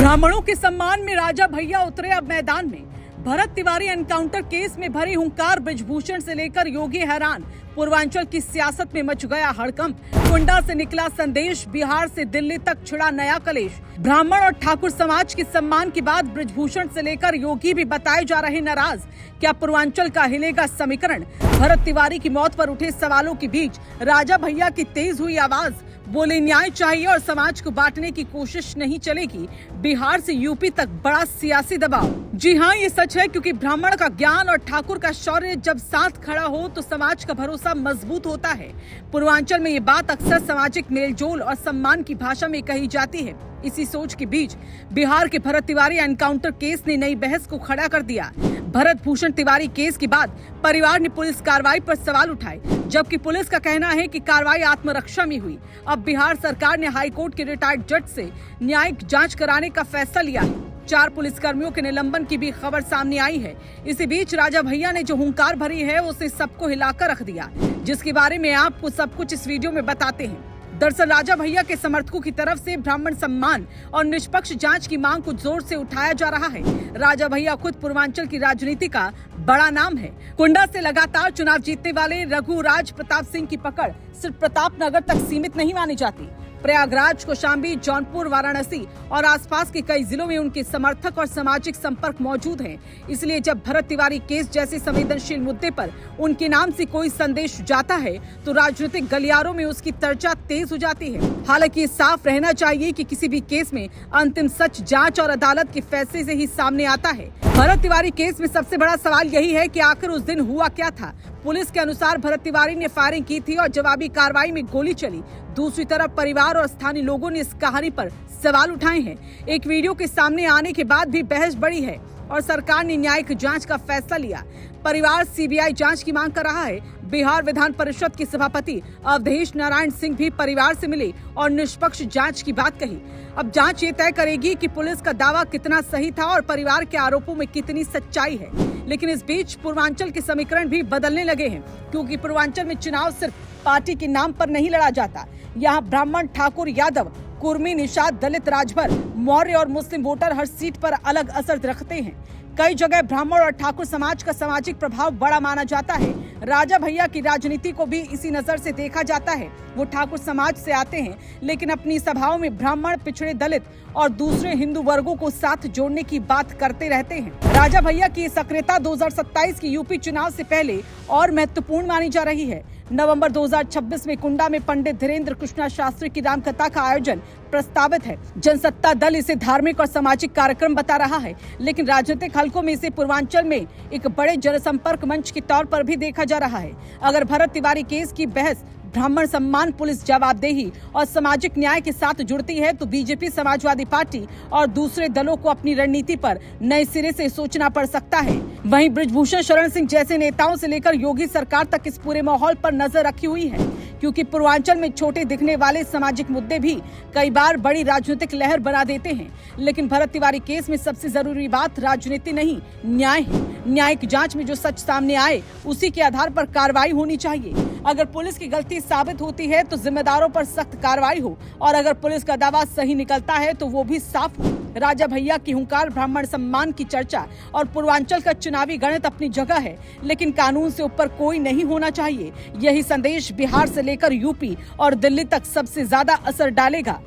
ब्राह्मणों के सम्मान में राजा भैया उतरे अब मैदान में। भरत तिवारी एनकाउंटर केस में भरी हुंकार, बृजभूषण से लेकर योगी हैरान। पूर्वांचल की सियासत में मच गया हड़कंप। कुंडा से निकला संदेश, बिहार से दिल्ली तक छिड़ा नया कलेश। ब्राह्मण और ठाकुर समाज के सम्मान की बात बृजभूषण से लेकर योगी भी बताए जा रहे नाराज। क्या पूर्वांचल का हिलेगा समीकरण? भरत तिवारी की मौत पर उठे सवालों के बीच राजा भैया की तेज हुई आवाज, बोले न्याय चाहिए और समाज को बांटने की कोशिश नहीं चलेगी। बिहार से यूपी तक बड़ा सियासी दबाव। जी हाँ, ये सच है, क्योंकि ब्राह्मण का ज्ञान और ठाकुर का शौर्य जब साथ खड़ा हो तो समाज का भरोसा मजबूत होता है। पूर्वांचल में ये बात अक्सर सामाजिक मेलजोल और सम्मान की भाषा में कही जाती है। इसी सोच के बीच बिहार के भरत तिवारी एनकाउंटर केस ने नई बहस को खड़ा कर दिया। भरत भूषण तिवारी केस के बाद परिवार ने पुलिस कार्रवाई पर सवाल उठाए, जबकि पुलिस का कहना है कि कार्रवाई आत्मरक्षा में हुई। अब बिहार सरकार ने हाईकोर्ट के रिटायर्ड जज से न्यायिक जांच कराने का फैसला लिया है। 4 पुलिसकर्मियों के निलंबन की भी खबर सामने आई है। इसी बीच राजा भैया ने जो हुंकार भरी है उसे सबको हिलाकर रख दिया, जिसके बारे में आपको सब कुछ इस वीडियो में बताते हैं। दरअसल राजा भैया के समर्थकों की तरफ से ब्राह्मण सम्मान और निष्पक्ष जांच की मांग को जोर से उठाया जा रहा है। राजा भैया खुद पूर्वांचल की राजनीति का बड़ा नाम है। कुंडा से लगातार चुनाव जीतने वाले रघुराज प्रताप सिंह की पकड़ सिर्फ प्रतापनगर तक सीमित नहीं मानी जाती। प्रयागराज, कौशाम्बी, जौनपुर, वाराणसी और आसपास के कई जिलों में उनके समर्थक और सामाजिक संपर्क मौजूद हैं। इसलिए जब भरत तिवारी केस जैसे संवेदनशील मुद्दे पर उनके नाम से कोई संदेश जाता है तो राजनीतिक गलियारों में उसकी चर्चा तेज हो जाती है। हालांकि साफ रहना चाहिए कि किसी भी केस में अंतिम सच जांच और अदालत के फैसले से ही सामने आता है। भरत तिवारी केस में सबसे बड़ा सवाल यही है कि आखिर उस दिन हुआ क्या था। पुलिस के अनुसार भरत तिवारी ने फायरिंग की थी और जवाबी कार्रवाई में गोली चली। दूसरी तरफ परिवार और स्थानीय लोगों ने इस कहानी पर सवाल उठाए हैं। एक वीडियो के सामने आने के बाद भी बहस बढ़ी है और सरकार ने न्यायिक जांच का फैसला लिया। परिवार सीबीआई जांच की मांग कर रहा है। बिहार विधान परिषद के सभापति अवधेश नारायण सिंह भी परिवार से मिले और निष्पक्ष जांच की बात कही। अब जांच ये तय करेगी कि पुलिस का दावा कितना सही था और परिवार के आरोपों में कितनी सच्चाई है। लेकिन इस बीच पूर्वांचल के समीकरण भी बदलने लगे हैं, क्योंकि पूर्वांचल में चुनाव सिर्फ पार्टी के नाम पर नहीं लड़ा जाता। यहाँ ब्राह्मण, ठाकुर, यादव, कुर्मी, निषाद, दलित, राजभर, मौर्य और मुस्लिम वोटर हर सीट पर अलग असर रखते हैं। कई जगह ब्राह्मण और ठाकुर समाज का सामाजिक प्रभाव बड़ा माना जाता है। राजा भैया की राजनीति को भी इसी नजर से देखा जाता है। वो ठाकुर समाज से आते हैं, लेकिन अपनी सभाओं में ब्राह्मण, पिछड़े दलित और दूसरे हिंदू वर्गों को साथ जोड़ने की बात करते रहते हैं। राजा भैया की सक्रियता 2027 की यूपी चुनाव से पहले और महत्वपूर्ण मानी जा रही है। नवंबर 2026 में कुंडा में पंडित धीरेन्द्र कृष्णा शास्त्री की रामकथा का आयोजन प्रस्तावित है। जनसत्ता दल इसे धार्मिक और सामाजिक कार्यक्रम बता रहा है, लेकिन राजनीतिक हलकों में इसे पूर्वांचल में एक बड़े जनसंपर्क मंच के तौर पर भी देखा जा रहा है। अगर भरत तिवारी केस की बहस ब्राह्मण सम्मान, पुलिस जवाबदेही और सामाजिक न्याय के साथ जुड़ती है तो बीजेपी, समाजवादी पार्टी और दूसरे दलों को अपनी रणनीति पर नए सिरे से सोचना पड़ सकता है। वहीं बृजभूषण शरण सिंह जैसे नेताओं से लेकर योगी सरकार तक इस पूरे माहौल पर नजर रखी हुई है, क्योंकि पूर्वांचल में छोटे दिखने वाले सामाजिक मुद्दे भी कई बार बड़ी राजनीतिक लहर बना देते हैं। लेकिन भरत तिवारी केस में सबसे जरूरी बात राजनीति नहीं, न्याय है। न्यायिक जांच में जो सच सामने आए उसी के आधार पर कार्रवाई होनी चाहिए। अगर पुलिस की गलती साबित होती है तो जिम्मेदारों पर सख्त कार्रवाई हो, और अगर पुलिस का दावा सही निकलता है तो वो भी साफ हो। राजा भैया की हुंकार, ब्राह्मण सम्मान की चर्चा और पूर्वांचल का चुनावी गणित अपनी जगह है, लेकिन कानून से ऊपर कोई नहीं होना चाहिए। यही संदेश बिहार से लेकर यूपी और दिल्ली तक सबसे ज्यादा असर डालेगा।